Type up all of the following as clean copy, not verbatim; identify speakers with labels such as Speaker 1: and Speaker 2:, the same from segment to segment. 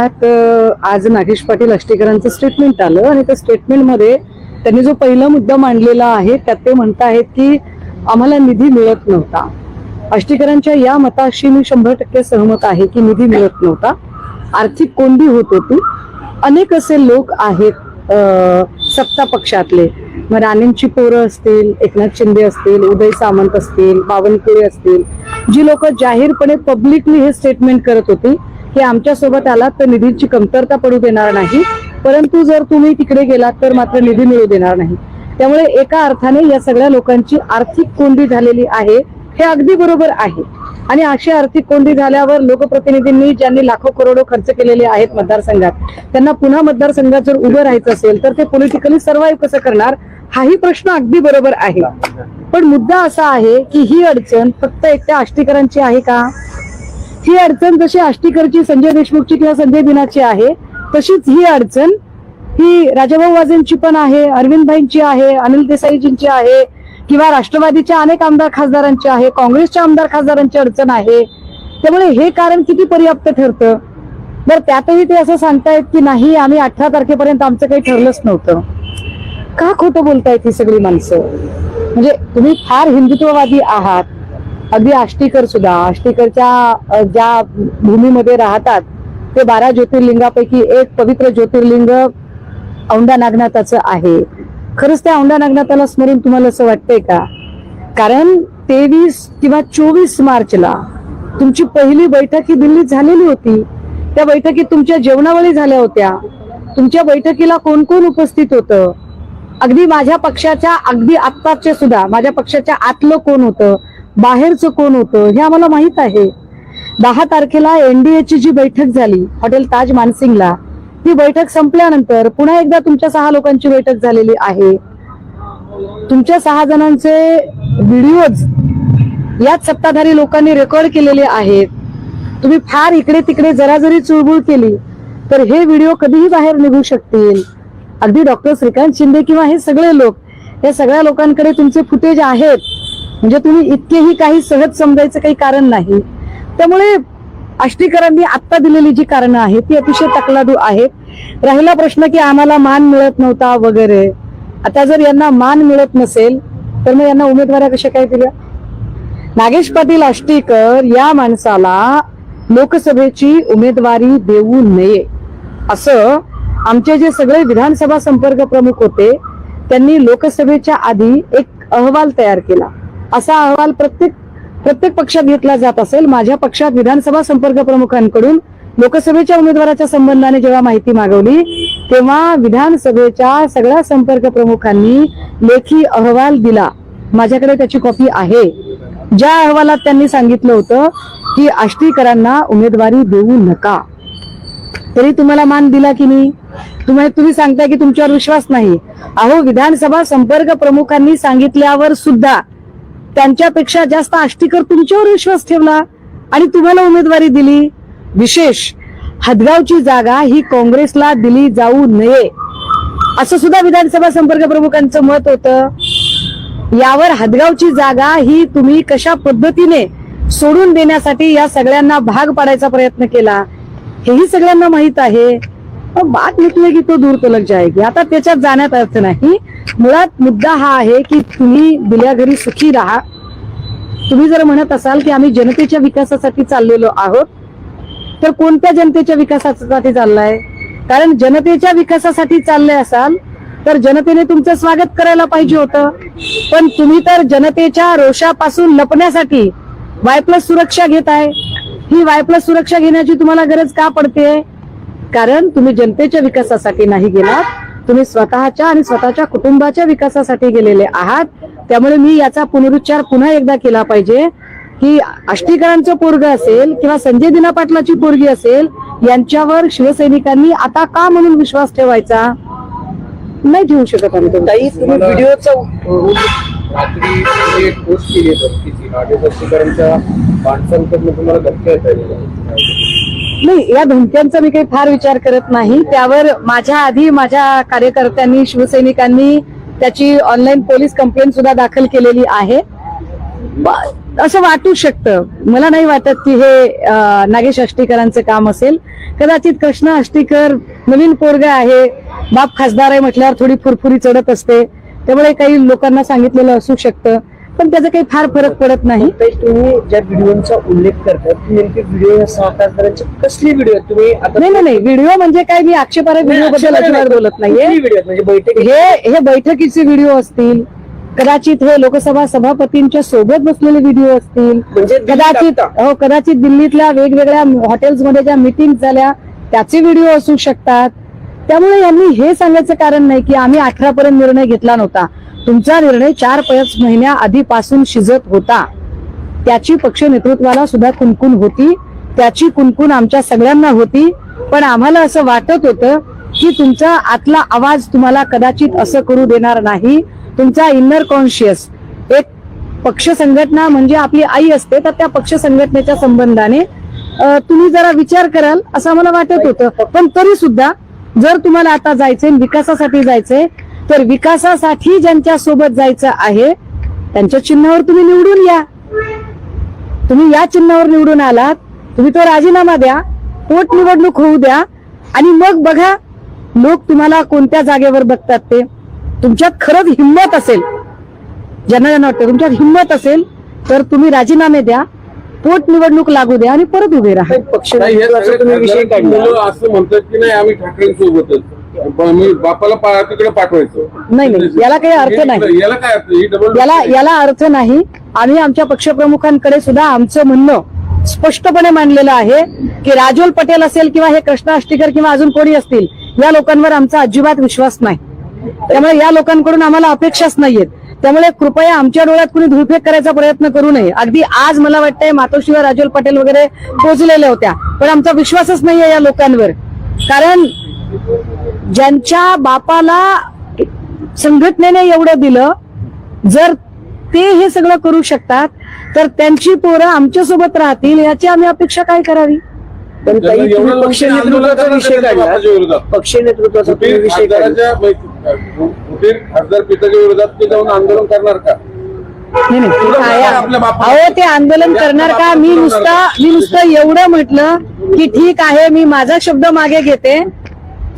Speaker 1: प्रसंगात आज नागेश पाटील आष्टीकरांचं स्टेटमेंट आलं आणि त्या स्टेटमेंटमध्ये त्यांनी जो पहिला मुद्दा मांडलेला आहे त्यात ते म्हणत आहेत की आम्हाला निधी मिळत नव्हता. आष्टीकरांच्या या मताशी मी 100% सहमत आहे की निधी मिळत नव्हता, आर्थिक कोंडी होत होती. अनेक असे लोक आहेत सत्ता पक्षातले, मग राणेंची पोरं असतील, एकनाथ शिंदे असतील, उदय सामंत असतील, बावनकुळे असतील, जी लोक जाहीरपणे पब्लिकली हे स्टेटमेंट करत होती की आमच्या सोबत आलात तर निधीची कमतरता पडू देणार नाही, परंतु जर तुम्ही तिकडे गेलात तर मात्र निधी मिळू देणार नाही. त्यामुळे एका अर्थाने या सगळ्या लोकांची आर्थिक कोंडी झालेली आहे, हे अगदी बरोबर आहे. आणि अशी आर्थिक कोंडी झाल्यावर लोकप्रतिनिधींनी ज्यांनी लाखो करोडो खर्च केलेले आहेत मतदारसंघात, त्यांना पुन्हा मतदारसंघात जर उभं राहायचं असेल तर ते पॉलिटिकली सर्व्हाइव्ह कसं करणार, हाही प्रश्न अगदी बरोबर आहे. पण मुद्दा असा आहे की ही अडचण फक्त एकट्या आष्टीकरांची आहे का? ही अडचण जशी आष्टीकरची, संजय देशमुखची किंवा संजय दिनाची आहे, तशीच ही अडचण ही राजाभाऊ वाजेंची पण आहे, अरविंदभाईंची आहे, अनिल देसाईजींची आहे, किंवा राष्ट्रवादीच्या अनेक आमदार खासदारांची आहे, काँग्रेसच्या आमदार खासदारांची अडचण आहे. त्यामुळे हे कारण किती पर्याप्त ठरतं? बरं, त्यातही ते असं सांगतायत की नाही आम्ही 18 तारखेपर्यंत आमचं काही ठरलंच नव्हतं. का खोटं बोलतायत ही सगळी माणसं? म्हणजे तुम्ही फार हिंदुत्ववादी आहात, अगदी आष्टीकर सुद्धा, आष्टीकरच्या ज्या भूमीमध्ये राहतात ते 12 ज्योतिर्लिंगापैकी एक पवित्र ज्योतिर्लिंग औंढा नागनाथाचं आहे. खरंच त्या औंढा नागनाथाला स्मरून तुम्हाला असं वाटतंय का? कारण 23 किंवा 24 मार्चला तुमची पहिली बैठक ही दिल्लीत झालेली होती. त्या बैठकीत तुमच्या जेवणावळी झाल्या होत्या. तुमच्या बैठकीला कोण कोण उपस्थित होतं? अगदी माझ्या पक्षाच्या, अगदी आत्ताचे सुद्धा माझ्या पक्षाच्या आतलं कोण होतं, बाहेरचं कोण होतं, हे आम्हाला माहित आहे. 10 तारखेला एनडीएची जी बैठक झाली हॉटेल ताज मानसिंगला, ती बैठक संपल्यानंतर पुन्हा एकदा तुमच्या 6 लोकांची बैठक झालेली आहे. तुमच्या 6 जणांचे व्हिडिओज याच सत्ताधारी लोकांनी रेकॉर्ड केलेले आहेत. तुम्ही फार इकडे तिकडे जरा जरी चुळबुळ केली तर हे व्हिडिओ कधीही बाहेर निघू शकतील. अगदी डॉक्टर श्रीकांत शिंदे किंवा हे सगळे लोक, हे सगळ्या लोकांकडे तुमचे फुटेज आहेत. म्हणजे तुम्ही इतकेही काही सहज समजायचं काही कारण नाही. त्यामुळे आष्टीकरांनी आत्ता दिलेली जी कारणं आहेत ती अतिशय तकलादू आहेत. राहिला प्रश्न की आम्हाला मान मिळत नव्हता वगैरे, आता जर यांना मान मिळत नसेल तर मग यांना उमेदवाऱ्या कशा काय दिल्या? नागेश पाटील आष्टीकर या माणसाला लोकसभेची उमेदवारी देऊ नये असं आमचे जे सगळे विधानसभा संपर्क प्रमुख होते त्यांनी लोकसभेच्या आधी एक अहवाल तयार केला. असा अहवाल प्रत्येक पक्षात घेतला जात असेल. माझ्या पक्षात विधानसभा संपर्क प्रमुखांकडून लोकसभेच्या उमेदवाराच्या संबंधाने जेव्हा माहिती मागवली तेव्हा विधानसभेच्या सगळ्या संपर्क प्रमुखांनी लेखी अहवाल दिला. माझ्याकडे त्याची कॉपी आहे. ज्या अहवालात त्यांनी सांगितलं होतं की आष्टीकरांना उमेदवारी देऊ नका, तरी तुम्हाला मान दिला की नाही? तुम्ही सांगताय की तुमच्यावर विश्वास नाही. अहो, विधानसभा संपर्क प्रमुखांनी सांगितल्यावर सुद्धा त्यांच्यापेक्षा जास्त आष्टीकर तुमच्यावर विश्वास ठेवला आणि तुम्हाला उमेदवारी दिली. विशेष, हदगावची जागा ही काँग्रेसला दिली जाऊ नये असं सुद्धा विधानसभा संपर्क प्रमुखांचं मत होतं. यावर हदगावची जागा ही तुम्ही कशा पद्धतीने सोडून देण्यासाठी या सगळ्यांना भाग पाडायचा प्रयत्न केला हेही सगळ्यांना माहित आहे. बात निकलेगी तो दूर तलक जाएगी. आता त्याच्यात जाण्यात अर्थ नाही. मुळात मुद्दा हा आहे की तुम्ही दिल्या घरी सुखी राहा. तुम्ही जर म्हणत असाल की आम्ही जनतेच्या विकासासाठी चाललेलो आहोत, तर कोणत्या जनतेच्या विकासासाठी चाललाय? कारण जनतेच्या विकासासाठी चालले असाल तर जनतेने तुमचं स्वागत करायला पाहिजे होतं. पण तुम्ही तर जनतेच्या रोषापासून लपण्यासाठी Y+ सुरक्षा घेताय. ही Y+ सुरक्षा घेण्याची तुम्हाला गरज का पडते? कारण तुम्ही जनतेच्या विकासासाठी नाही गेलात, तुम्ही स्वतःच्या आणि स्वतःच्या कुटुंबाच्या विकासासाठी गेलेले आहात. त्यामुळे मी याचा पुनरुच्चार पुन्हा एकदा केला पाहिजे की आष्टीकरांचं पोरगं असेल किंवा संजय दिना पाटलाची पोरगी असेल, यांच्यावर शिवसैनिकांनी आता का म्हणून विश्वास ठेवायचा? नाही ठेवू शकत आम्ही. तुम्ही व्हिडिओचा नाही, या धमक्यांचा मी काही फार विचार करत नाही. त्यावर माझ्या आधी माझ्या कार्यकर्त्यांनी, शिवसैनिकांनी त्याची ऑनलाईन पोलीस कंप्लेंट सुद्धा दाखल केलेली आहे. असं वाटू शकतं. मला नाही वाटत की हे नागेश आष्टीकरांचं काम असेल. कदाचित कृष्णा आष्टीकर नवीन पोरगा आहे, बाप खासदार आहे म्हटल्यावर थोडी फुरफुरी चढत असते, त्यामुळे काही लोकांना सांगितलेलं असू शकतं, पण त्याचा काही फार फरक पडत नाही.
Speaker 2: तुम्ही ज्या व्हिडिओचा उल्लेख करतात नेमके व्हिडिओ या 6 खासदारांचे कसले व्हिडिओ तुम्ही आता?
Speaker 1: नाही व्हिडिओ म्हणजे काय, मी आक्षेपार्ह व्हिडिओ बद्दल अजिबात बोलत नाहीये.
Speaker 2: व्हिडिओ म्हणजे बैठक
Speaker 1: हे बैठकीचे व्हिडिओ असतील, कदाचित हे लोकसभा सभापतींच्या सोबत बसलेले व्हिडिओ असतील,
Speaker 2: म्हणजे
Speaker 1: कदाचित दिल्लीतल्या वेगवेगळ्या हॉटेल्समध्ये ज्या मीटिंग झाल्या त्याचे व्हिडिओ असू शकतात. त्यामुळे यांनी हे सांगायचं कारण नाही की आम्ही 18 पर्यंत निर्णय घेतला नव्हता. तुमचा निर्णय 4-5 महिन्या आधीपासून शिजत होता. त्याची पक्ष नेतृत्वाला सुद्धा कुणकुण होती, त्याची कुणकुण आमच्या सगळ्यांना होती. पण आम्हाला असं वाटत होतं की तुमचा आतला आवाज तुम्हाला कदाचित असं करू देणार नाही. तुमचा इनर कॉन्शियस, एक पक्ष संघटना म्हणजे आपली आई असते, तर त्या पक्ष संघटनेच्या संबंधाने तुम्ही जरा विचार कराल असं आम्हाला वाटत होतं. पण तरी सुद्धा जर तुम्हाला आता जायचंय, विकासासाठी जायचंय, तर विकासासाठी ज्यांच्या सोबत जायचं आहे त्यांच्या चिन्हावर तुम्ही निवडून या. तुम्ही या चिन्हावर निवडून आलात, तुम्ही तो राजीनामा द्या, पोटनिवडणूक होऊ द्या, आणि मग बघा लोक तुम्हाला कोणत्या जागेवर बघतात ते. तुमच्यात खरंच हिंमत असेल, ज्यांना वाटतं तुमच्यात हिंमत असेल, तर तुम्ही राजीनामे द्या, पोटनिवडणूक लागू द्या आणि परत उभे राहा.
Speaker 2: पक्ष विषय काढला
Speaker 3: असं म्हणतात की नाही आम्ही ठाकरेंसोबतच, बापाला तिकडे पाठवायचं.
Speaker 1: नाही, याला काही अर्थ नाही.
Speaker 3: याला काय अर्थ?
Speaker 1: याला अर्थ नाही. आम्ही आमच्या पक्षप्रमुखांकडे सुद्धा आमचं म्हणणं स्पष्टपणे मांडलेलं आहे की राजोल पटेल असेल किंवा हे कृष्णा आष्टीकर किंवा अजून कोणी असतील, या लोकांवर आमचा अजिबात विश्वास नाही. त्यामुळे या लोकांकडून आम्हाला अपेक्षाच नाहीयेत. त्यामुळे कृपया आमच्या डोळ्यात कुणी धुळफेक करायचा प्रयत्न करू नये. अगदी आज मला वाटतंय मातोश्रीवर राजोल पटेल वगैरे पोहोचलेल्या होत्या, पण आमचा विश्वासच नाहीये या लोकांवर. कारण ज्यांच्या बापाला संघटनेने एवढं दिलं, जर ते हे सगळं करू शकतात तर त्यांची पोरं आमच्या सोबत राहतील याची आम्ही अपेक्षा काय करावी?
Speaker 2: पण ताई तुम्ही पक्ष नेतृत्वाचा विषय काढला, पक्ष नेतृत्वाचा विषय काढला,
Speaker 3: खासदार पिताच्या विरोधात ते जाऊन आंदोलन करणार का?
Speaker 1: अहो, ते आंदोलन करणार का? मी नुसतं एवढं म्हटलं की ठीक आहे, मी माझा शब्द मागे घेते,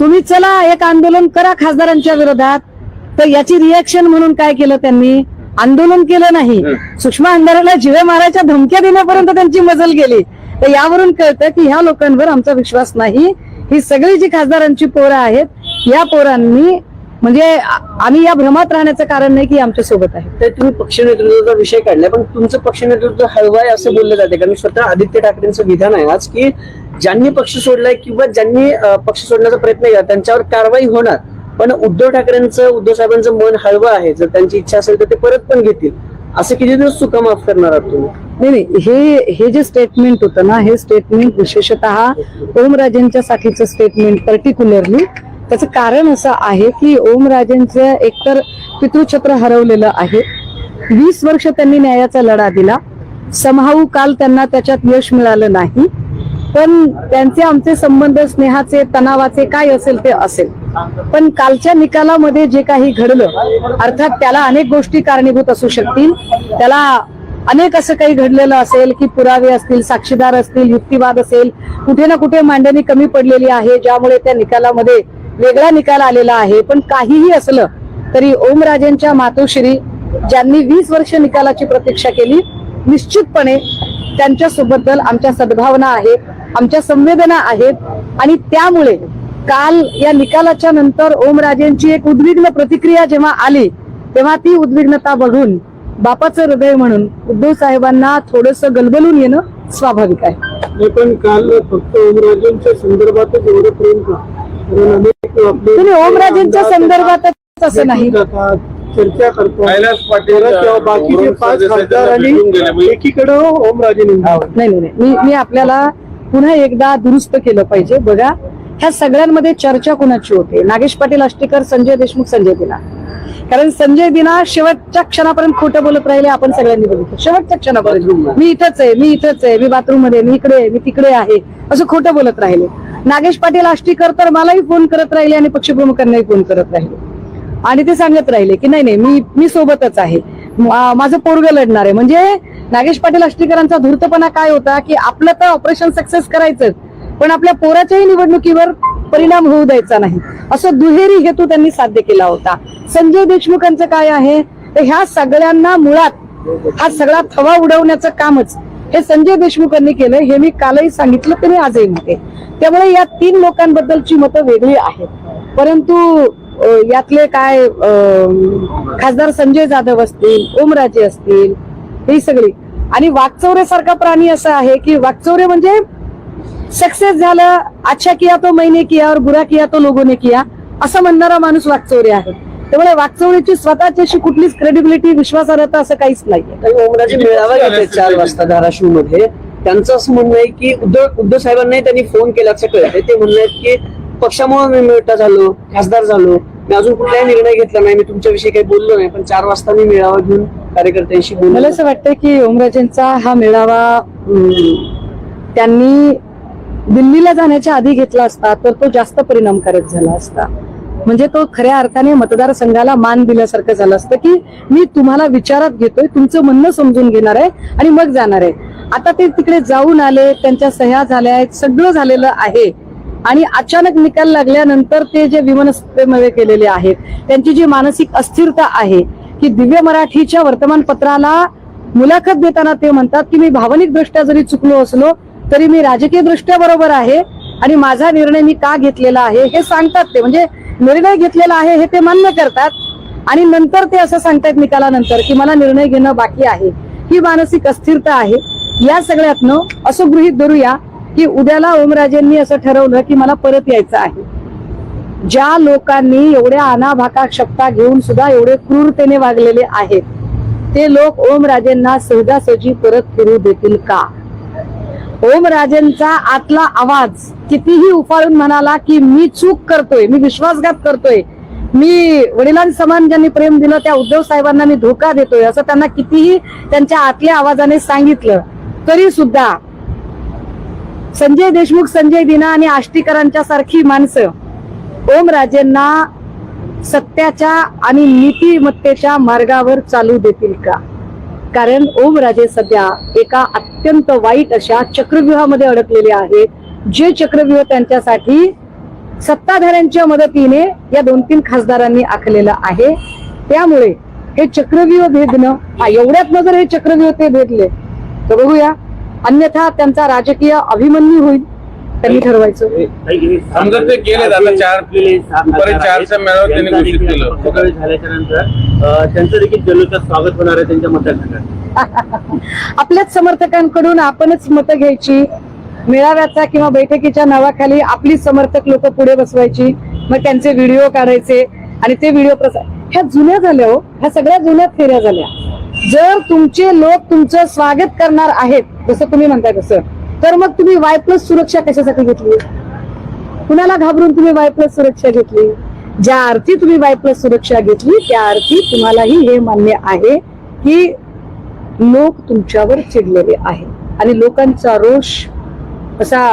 Speaker 1: तुम्ही चला एक आंदोलन करा खासदारांच्या विरोधात. तर याची रिएक्शन म्हणून काय केलं त्यांनी? आंदोलन केलं नाही, सुषमा अंधाराला जिवे मारायच्या धमक्या देण्यापर्यंत त्यांची मजल गेली. तर यावरून कळतं की ह्या लोकांवर आमचा विश्वास नाही. ही सगळी जी खासदारांची पोरं आहेत, या पोरांनी म्हणजे आम्ही या भ्रमात राहण्याचं कारण नाही की आमच्या सोबत आहे.
Speaker 2: तर तुम्ही पक्ष नेतृत्वाचा विषय काढलाय, पण तुमचं पक्ष नेतृत्व हळवं आहे असं बोललं जाते. कारण स्वतः आदित्य ठाकरेंचं विधान आहे आज की ज्यांनी पक्ष सोडलाय किंवा ज्यांनी पक्ष सोडण्याचा प्रयत्न केला त्यांच्यावर कारवाई होणार. पण उद्धव साहेबांचं मन हळवं आहे, जर त्यांची इच्छा असेल तर ते परत पण घेतील. असं किती दिवस चुका माफ करणार आहात तुम्ही?
Speaker 1: नाही, हे जे स्टेटमेंट होतं ना, हे स्टेटमेंट विशेषतः ओमराजेंच्या साठीचं स्टेटमेंट पर्टिक्युलरली. त्याचं कारण असं आहे की ओमराजेंचं एकतर पितृछत्र हरवलेलं आहे. 20 वर्ष त्यांनी न्यायाचा लढा दिला. समहाऊ काल त्यांना त्याच्यात यश मिळालं नाही. पण त्यांचे आमचे संबंध स्नेहाचे, तणावाचे काय असेल ते असेल. पण कालच्या निकालामध्ये जे काही घडलं, अर्थात त्याला अनेक गोष्टी कारणीभूत असू शकतील. त्याला अनेक असं काही घडलेलं असेल की पुरावे असतील, साक्षीदार असतील, युक्तिवाद असेल, कुठे ना कुठे मांडणी कमी पडलेली आहे, ज्यामुळे त्या निकालामध्ये वेगळा निकाल आलेला आहे. पण काहीही असलं तरी ओमराजेंच्या मातोश्री ज्यांनी 20 वर्ष निकालाची प्रतीक्षा केली, निश्चितपणे त्यांच्या सोबतच आमच्या सद्भावना आहेत, आमच्या संवेदना आहेत. आणि त्यामुळे काल या निकालाच्या नंतर ओमराजेंची एक उद्विग्न प्रतिक्रिया जेव्हा आली, तेव्हा ती उद्विग्नता बघून बापाचं हृदय म्हणून उद्धव साहेबांना थोडंसं गलबलून येणं स्वाभाविक आहे.
Speaker 3: पण काल फक्त ओमराजेंच्या संदर्भातच एवढं प्रेम का?
Speaker 1: तुम्ही ओमराजेंच्या संदर्भातच असं नाही
Speaker 2: चर्चा करतो,
Speaker 3: कैलास पाटील
Speaker 2: बाकीचे 5 खासदार आणि एकीकडे ओमराजे.
Speaker 1: नाही, मी आपल्याला पुन्हा एकदा दुरुस्त केलं पाहिजे. बघा, ह्या सगळ्यांमध्ये चर्चा कुणाची होते? नागेश पाटील आष्टीकर, संजय देशमुख, संजय दिना. कारण संजय दिना शेवटच्या क्षणापर्यंत खोटं बोलत राहिले. आपण सगळ्यांनी बघितलं शेवटच्या क्षणापर्यंत, मी इथंच आहे, मी बाथरूम मध्ये, मी इकडे आहे, मी तिकडे आहे, असं खोटं बोलत राहिले. नागेश पाटील आष्टीकर तर मलाही फोन करत राहिले आणि पक्षप्रमुखांनाही फोन करत राहिले आणि ते सांगत राहिले की नाही, मी सोबतच आहे, माझं पोरगं लढणार आहे. म्हणजे नागेश पाटील आष्टीकरांचा धूर्तपणा काय होता की आपलं तर ऑपरेशन सक्सेस करायचं, पण आपल्या पोराच्याही निवडणुकीवर परिणाम होऊ द्यायचा नाही, असं दुहेरी हेतू त्यांनी साध्य केला होता. संजय देशमुखांचं काय आहे, तर ह्या सगळ्यांना मुळात हा सगळा थवा उडवण्याचं कामच हे संजय देशमुखांनी केलं. हे मी कालही सांगितलं, तरी आजही म्हणते. त्यामुळे या 3 लोकांबद्दलची मतं वेगळी आहेत, परंतु यातले काय खासदार संजय जाधव असतील, ओमराजे असतील, ही सगळी, आणि वाकचौरे सारखा प्राणी असा आहे की वाकचौरे म्हणजे सक्सेस झालं, अच्छा किया तो मैंने किया और बुरा किया तो लोगों ने किया, असं म्हणणारा माणूस वाकचौरे आहे. त्यामुळे वाकचौरेची स्वतःची अशी कुठलीच क्रेडिबिलिटी, विश्वासार्हता असं काहीच नाहीये.
Speaker 2: ओमराजे मेळावा घेतले 4 वाजता धाराशिव मध्ये. त्यांचं असं म्हणणं आहे की उद्धव साहेबांनाही त्यांनी फोन केल्याचं कळतंय. ते म्हणणं आहेत की पक्षामुळे मी मोठा झालो, खासदार झालो, मी अजून कुठलाही निर्णय घेतला नाही, मी तुमच्याविषयी काही बोललो नाही, पण 4 वाजता मी मेळावा घेऊन कार्यकर्त्यांशी बोललो.
Speaker 1: मला असं वाटतं की ओमराजेंचा हा मेळावा त्यांनी दिल्लीला जाण्याच्या आधी घेतला असता तर तो जास्त परिणामकारक झाला असता. म्हणजे तो खऱ्या अर्थाने मतदारसंघाला मान दिल्यासारखं झालं असतं की मी तुम्हाला विचारात घेतोय, तुमचं म्हणणं समजून घेणार आहे आणि मग जाणार आहे. आता ते तिकडे जाऊन आले, त्यांच्या सह्या झाल्या आहेत, सगळं झालेलं आहे, आणि अचानक निकाल लागल्यानंतर ते जे विमनस्तेमध्ये केलेले आहेत, त्यांची जी मानसिक अस्थिरता आहे की दिव्य मराठीच्या वर्तमानपत्राला मुलाखत देताना ते म्हणतात की मी भावनिक दृष्ट्या जरी चुकलो असलो तरी मी राजकीय दृष्ट्या बरोबर आहे आणि माझा निर्णय मी का घेतलेला आहे हे सांगतात. ते म्हणजे निर्णय घेतलेला आहे हे ते मान्य करतात, आणि नंतर ते असं सांगतात निकालानंतर की मला निर्णय घेणं बाकी आहे. ही मानसिक अस्थिरता आहे. या सगळ्यातनं असं गृहीत धरूया की उद्याला ओमराजेंनी असं ठरवलं की मला परत यायचं आहे. ज्या लोकांनी एवढ्या अनाभाका शपथा घेऊन सुद्धा एवढे क्रूरतेने वागलेले आहेत ते लोक ओमराजेंना सहजासहजी परत फिरू देतील का? ओमराजेंचा आतला आवाज कितीही उफाळून म्हणाला की मी चूक करतोय, मी विश्वासघात करतोय, मी वडिलांसमान ज्यांनी प्रेम दिलं त्या उद्धव साहेबांना मी धोका देतोय, असं त्यांना कितीही त्यांच्या आतल्या आवाजाने सांगितलं तरी सुद्धा संजय देशमुख, संजय दिना आणि आष्टीकरांच्या सारखी माणसं ओमराजेंना सत्याच्या आणि नीतिमत्तेच्या मार्गावर चालू देतील का? कारण ओमराजे सध्या एका अत्यंत वाईट अशा चक्रव्यूहामध्ये अडकलेले आहेत, जे चक्रव्यूह त्यांच्यासाठी सत्ताधाऱ्यांच्या मदतीने या 2-3 खासदारांनी आखलेलं आहे. त्यामुळे हे चक्रव्यूह भेदणं, एवढ्यातनं जर हे चक्रव्यूह ते भेदले तर बघूया, अन्यथा त्यांचा राजकीय अभिमन्यू होईल. त्यांनी ठरवायचं.
Speaker 3: समजा ते गेले आता दुपारी 4च्या मेळाव्यात त्यांनी घोषित केलं
Speaker 4: झाल्याच्या नंतर त्यांचं देखील जल्लोषात स्वागत होणार आहे त्यांच्या मतदारसंघात.
Speaker 1: आपल्याच समर्थकांकडून आपणच मतं घ्यायची, मेळाव्याचा किंवा बैठकीच्या नावाखाली आपली समर्थक लोक पुढे बसवायची, मग त्यांचे व्हिडिओ काढायचे आणि ते व्हिडिओ प्रसार. ह्या जुन्या झाल्या हो, ह्या सगळ्या जुन्या फेऱ्या झाल्या. जर तुमचे लोक तुमचं स्वागत करणार आहेत जसं तुम्ही म्हणताय तसं, तर मग तुम्ही Y+ सुरक्षा कशासाठी घेतली? कुणाला घाबरून तुम्ही Y+ सुरक्षा घेतली? ज्या अर्थी तुम्ही Y+ सुरक्षा घेतली त्या अर्थी तुम्हालाही हे मान्य आहे की लोक तुमच्यावर चिडलेले आहेत आणि लोकांचा रोष असा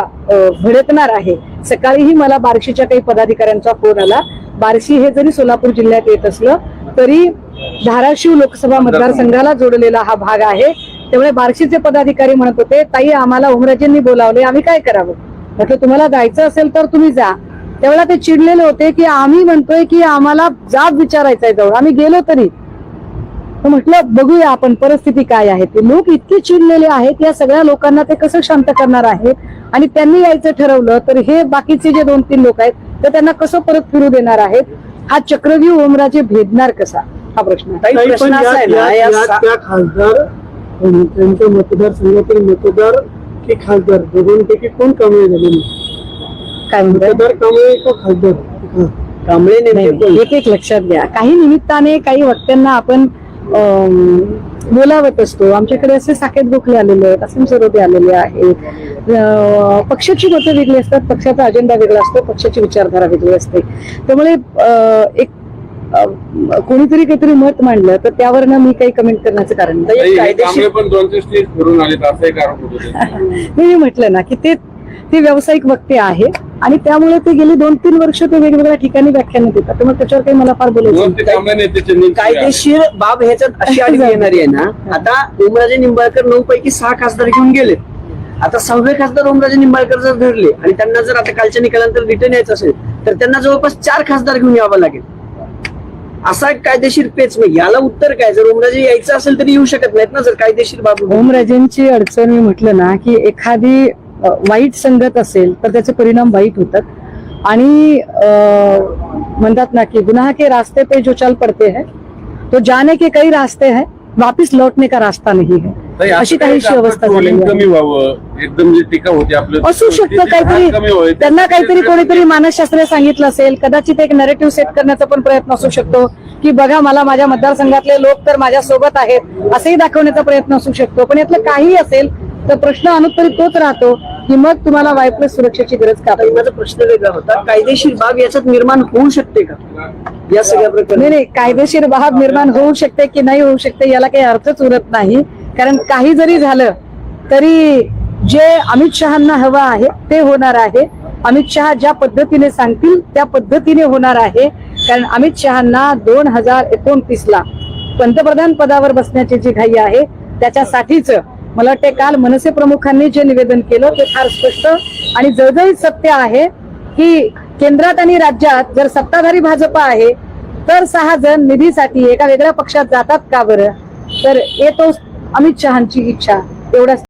Speaker 1: भडकणार आहे. सकाळीही मला बार्शीच्या काही पदाधिकाऱ्यांचा फोन आला. बार्शी हे जरी सोलापूर जिल्ह्यात येत असलं तरी धाराशिव लोकसभा मतदारसंघाला जोडलेला हा भाग आहे. त्यामुळे बार्शीचे पदाधिकारी म्हणत होते, ताई आम्हाला ओमराजेंनी बोलावले, आम्ही काय करावं? म्हटलं तुम्हाला जायचं असेल तर तुम्ही जा. त्यावेळेला ते चिडलेले होते की आम्ही म्हणतोय की आम्हाला जाब विचारायचा आहे जवळ, आम्ही गेलो तरी. म्हटलं बघूया आपण परिस्थिती काय आहे. ते लोक इतके चिडलेले आहेत, या सगळ्या लोकांना ते कसं शांत करणार आहेत? आणि त्यांनी यायचं ठरवलं तर हे बाकीचे जे 2-3 लोक आहेत तर त्यांना कसं परत फिरू देणार आहेत? हा चक्रव्यूह ओमराजे भेदणार कसा, हा प्रश्न.
Speaker 2: प्रश्न असा आहे ना,
Speaker 4: त्या खासदार त्यांच्या मतदारसंघातील मतदार की खासदार दोघांपैकी कोण कांबळे झाले?
Speaker 1: काय म्हणतात?
Speaker 4: मतदार कांबळे का खासदार
Speaker 2: कांबळे नेमके
Speaker 1: एक लक्षात घ्या, काही निमित्ताने काही वक्त्यांना आपण बोलावत असतो. आमच्याकडे असे साकेत गोखले आलेले आहेत, असीम सरोदे आलेले आहेत. पक्षाची मतं वेगळी असतात, पक्षाचा अजेंडा वेगळा असतो, पक्षाची विचारधारा वेगळी असते. त्यामुळे एक कोणीतरी काहीतरी मत मांडलं तर त्यावरनं मी काही कमेंट करण्याचं कारण नाही.
Speaker 3: कांबळे पण 2 स्टेज फिरून आले असं एक आरोप होतो.
Speaker 1: मी म्हटलं ना की ते व्यावसायिक वक्ते आहेत आणि त्यामुळे ते गेली 2-3 वर्ष ते वेगवेगळ्या ठिकाणी व्याख्यानं देतात. त्यामुळे त्याच्यावर काही मला फार बोलायचं
Speaker 3: दोन
Speaker 1: नाही.
Speaker 3: ते कामगार नेत्याचे नेमके
Speaker 2: कायदेशीर बाब ह्याच्यात अशी आडवी येणारी आहे ना. आता ओमराजे निंबाळकर 9 पैकी 6 खासदार घेऊन गेले. आता 6वे खासदार ओमराजे निंबाळकर जर धरले आणि त्यांना जर आता कालच्या निकालानंतर रिटर्न यायचं असेल तर त्यांना जवळपास 4 खासदार घेऊन यावं लागेल. असा एक कायदेशीर पेच. मग याला उत्तर काय? जर ओमराजे यायचं असेल तरी येऊ शकत नाहीत ना जर कायदेशीर बाब.
Speaker 1: ओमराजेंची अडचण मी म्हटलं ना की एखादी वाईट संगत असेल तर त्याचे परिणाम वाईट होतात. आणि म्हणतात ना की गुनाह के रास्ते पे जो चल पड़ते हैं तो जाने के कई रास्ते हैं, वापिस लौटने का रास्ता नहीं है.
Speaker 3: ताई, असं
Speaker 1: अशी
Speaker 3: काही
Speaker 1: काहीशी अवस्था झालेली
Speaker 3: ट्रोलिंग
Speaker 1: आहे.
Speaker 3: कमी व्हावं, एकदम जे टीका होती आपलं
Speaker 1: असू शकतं
Speaker 3: कमी
Speaker 1: काहीतरी
Speaker 3: व्हावी.
Speaker 1: त्यांना काहीतरी कोणीतरी मानसशास्त्रीय सांगितलं असेल. कदाचित एक नरेटिव्ह सेट करण्याचा पण प्रयत्न असू शकतो की बघा मला माझ्या मतदारसंघातले लोक तर माझ्या सोबत आहेत असंही दाखवण्याचा प्रयत्न असू शकतो. पण यातलं काही असेल तर प्रश्न अनुत्तरित तोच राहतो की मग तुम्हाला वाय+ सुरक्षेची गरज का?
Speaker 2: आता माझा प्रश्न वेगळा होता. कायदेशीर बाब याच्यात निर्माण होऊ शकते का या सगळ्या प्रकरणी?
Speaker 1: नाही, कायदेशीर बाब निर्माण होऊ शकते की नाही होऊ शकते याला काही अर्थच उरत नाही. कारण काही जरी झालं तरी जे अमित शहांना हवं आहे ते होणार आहे. अमित शहा ज्या पद्धतीने सांगतील त्या पद्धतीने होणार आहे. कारण अमित शहांना 2029ला पंतप्रधान पदावर बसण्याची जी घाई आहे त्याच्यासाठीच मला वाटते काल मनसे प्रमुखांनी जे निवेदन केलं ते फार स्पष्ट आणि जळजळीत सत्य आहे की केंद्रात आणि राज्यात जर सत्ताधारी भाजप आहे तर 6 जण निधीसाठी एका वेगळ्या पक्षात जातात का बरं? तर येतो अमित शहांची इच्छा एवढ्या